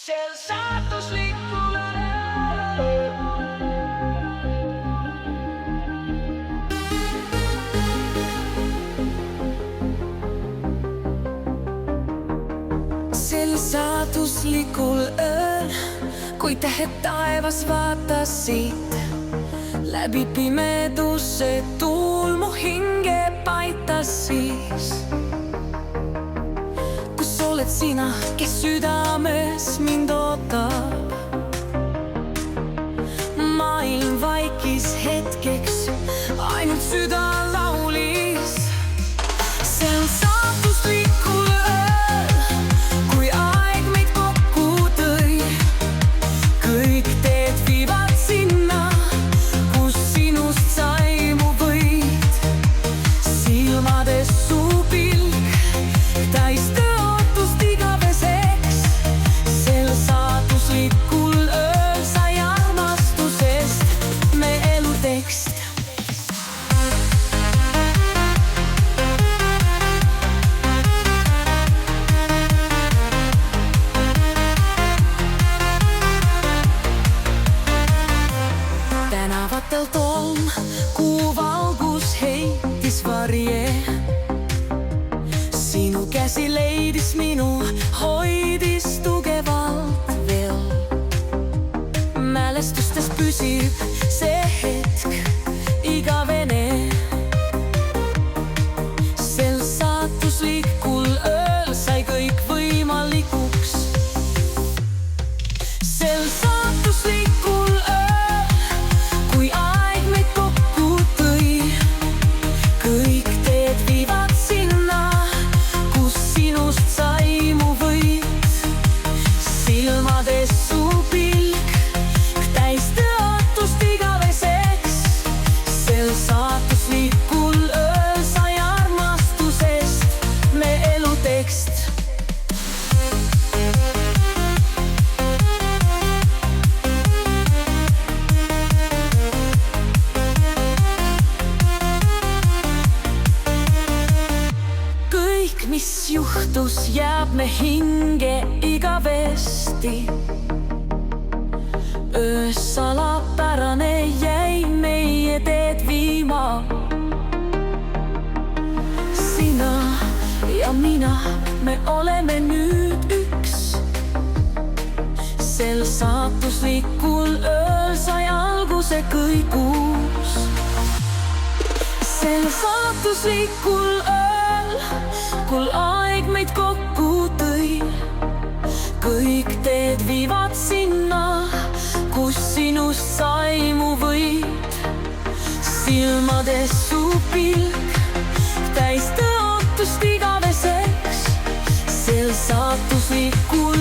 sel saatuslikul ööl. Sel saatuslikul ööl, kui tähed taevas vaatasid, läbi pimeduse tuul mu hinge paitas siis. Kus oled sina, kes südames mind ootab? Maailm vaikis hetkeks, ainult süda laulis. See on saatuslikul ööl, kui aeg meid kokku tõi. Kõik teed viivad sinna, kus sinust sai mu võit. Silmades su pilk, täis tõotust igaveseks. Sel saatuslikul ööl sai armastusest me elutekst. Tänavatel tolm, kuu valgus heitis varje. Sinu käsi leidis minu, hoidis tugevalt veel. Mälestustes püsib see hetk igavene. Sel saatuslikul ööl sai kõik võimalikuks. Sel saatuslikul ööl, kui aeg meid kokku tõi. Kõik teed viivad sinna, kus sinust sai mu võit. Silmades su pilk, täis tõotust igaveseks. Sel saatuslikul ööl sai armastusest me elutekst. Kõik, mis juhtus, jääb me hinge igavesti. Öös salapärane jäi meie teed viima. Sina ja mina, me oleme nüüd üks. Sel saatuslikul ööl sai alguse kõik uus. Sel saatuslikul ööl, kui aeg meid kokku tõi. Kõik teed viivad sinna, kus sinust sai mu võit. Silmades su pilk, täis tõotust igaveseks. Sel saatuslikul